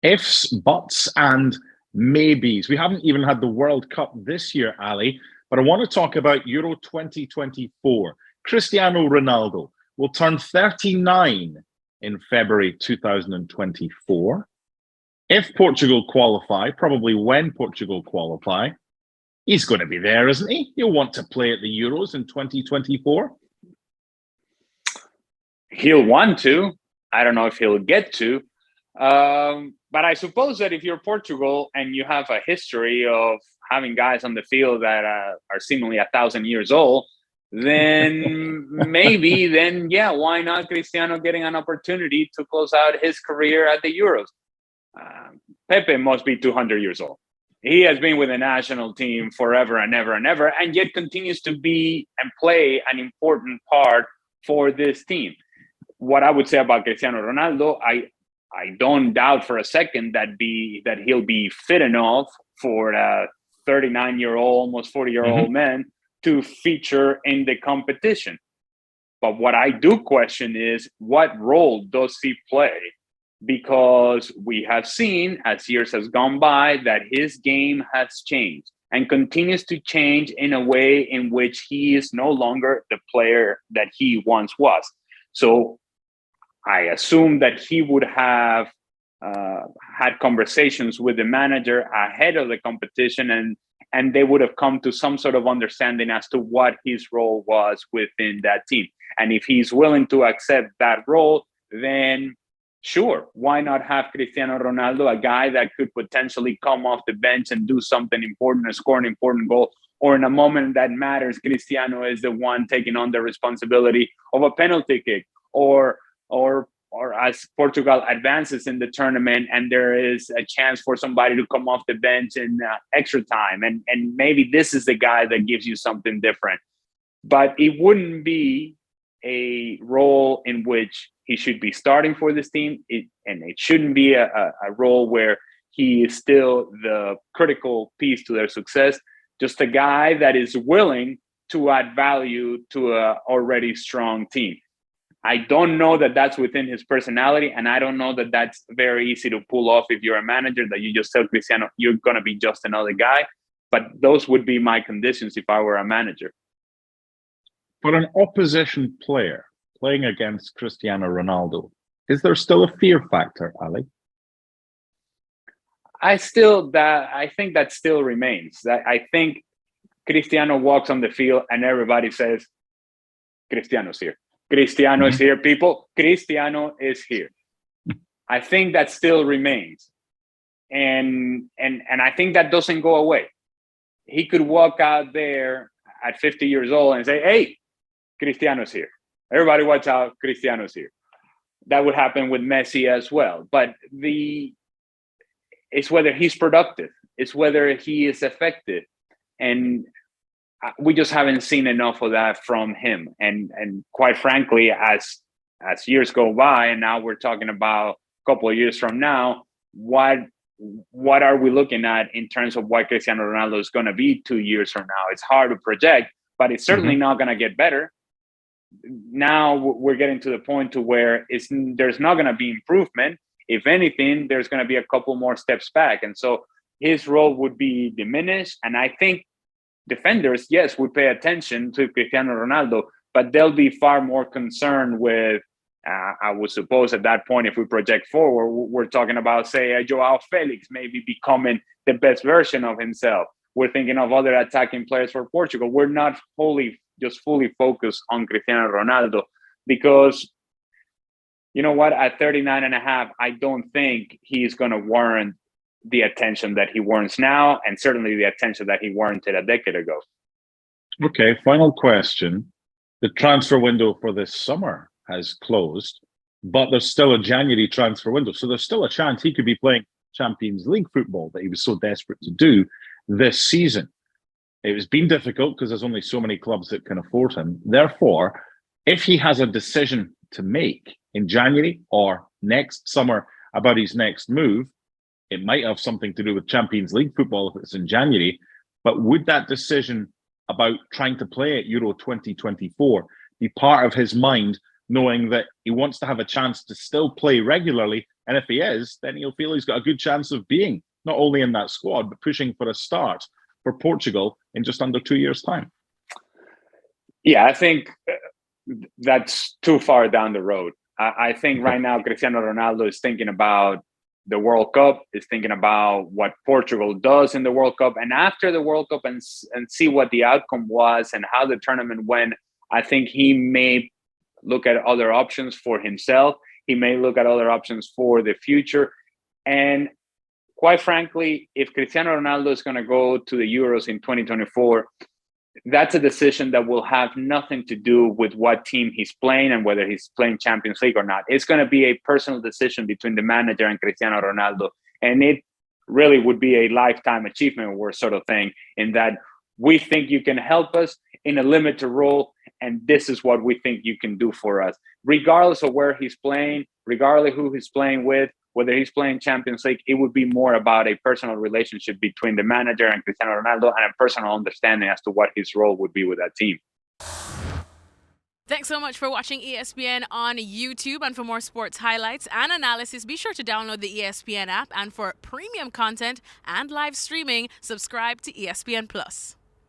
Ifs, buts, and maybes. We haven't even had the World Cup this year, Ali, but I want to talk about Euro 2024. Cristiano Ronaldo will turn 39 in February 2024. If Portugal qualify, probably when Portugal qualify, he's going to be there, isn't he? He'll want to play at the Euros in 2024. He'll want to. I don't know if he'll get to. But I suppose that if you're Portugal and you have a history of having guys on the field that are seemingly 1,000 years old, then yeah, why not Cristiano getting an opportunity to close out his career at the Euros? Pepe must be 200 years old. He has been with the national team forever and ever and ever, and yet continues to be and play an important part for this team. What I would say about Cristiano Ronaldo, I don't doubt for a second that he'll be fit enough for a 39-year-old, almost 40-year-old man to feature in the competition. But what I do question is, what role does he play? Because we have seen, as years has gone by, that his game has changed and continues to change in a way in which he is no longer the player that he once was. So I assume that he would have had conversations with the manager ahead of the competition, and they would have come to some sort of understanding as to what his role was within that team. And if he's willing to accept that role, then sure, why not have Cristiano Ronaldo, a guy that could potentially come off the bench and do something important, or score an important goal, or in a moment that matters, Cristiano is the one taking on the responsibility of a penalty kick, or as Portugal advances in the tournament and there is a chance for somebody to come off the bench in extra time, and maybe this is the guy that gives you something different. But it wouldn't be a role in which he should be starting for this team, and it shouldn't be a role where he is still the critical piece to their success. Just a guy that is willing to add value to a already strong team. I don't know that that's within his personality, and I don't know that that's very easy to pull off if you're a manager, that you just tell Cristiano, you're going to be just another guy. But those would be my conditions if I were a manager. For an opposition player playing against Cristiano Ronaldo, is there still a fear factor, Ali? I think that still remains. I think Cristiano walks on the field and everybody says, Cristiano's here. Cristiano is here, people. Cristiano is here. I think that still remains. And I think that doesn't go away. He could walk out there at 50 years old and say, hey, Cristiano's here. Everybody watch out, Cristiano's here. That would happen with Messi as well. But it's whether he's productive. It's whether he is effective. And we just haven't seen enough of that from him. And quite frankly, as years go by, and now we're talking about a couple of years from now, what are we looking at in terms of what Cristiano Ronaldo is going to be 2 years from now? It's hard to project, but it's certainly not going to get better. Now we're getting to the point to where there's not going to be improvement. If anything, there's going to be a couple more steps back. And so his role would be diminished. And I think defenders, yes, would pay attention to Cristiano Ronaldo, but they'll be far more concerned with, I would suppose at that point, if we project forward, we're talking about, say, Joao Felix maybe becoming the best version of himself. We're thinking of other attacking players for Portugal. We're not fully focused on Cristiano Ronaldo, because you know what, at 39 and a half, I don't think he's going to warrant the attention that he warrants now, and certainly the attention that he warranted a decade ago. Okay, final question. The transfer window for this summer has closed, but there's still a January transfer window. So there's still a chance he could be playing Champions League football that he was so desperate to do this season. It has been difficult because there's only so many clubs that can afford him. Therefore, if he has a decision to make in January or next summer about his next move, it might have something to do with Champions League football if it's in January. But would that decision about trying to play at Euro 2024 be part of his mind, knowing that he wants to have a chance to still play regularly, And if he is, then he'll feel he's got a good chance of being not only in that squad, but pushing for a start for Portugal in just under 2 years' time. Yeah, I think that's too far down the road. I think right now Cristiano Ronaldo is thinking about the World Cup, is thinking about what Portugal does in the World Cup, and after the World Cup and see what the outcome was and how the tournament went. I think he may look at other options for himself. He may look at other options for the future. And quite frankly, if Cristiano Ronaldo is going to go to the Euros in 2024, that's a decision that will have nothing to do with what team he's playing and whether he's playing Champions League or not. It's going to be a personal decision between the manager and Cristiano Ronaldo. And it really would be a lifetime achievement award sort of thing, in that we think you can help us in a limited role, and this is what we think you can do for us. Regardless of where he's playing, regardless who he's playing with, whether he's playing Champions League, it would be more about a personal relationship between the manager and Cristiano Ronaldo and a personal understanding as to what his role would be with that team. Thanks so much for watching ESPN on YouTube. And for more sports highlights and analysis, be sure to download the ESPN app. And for premium content and live streaming, subscribe to ESPN Plus.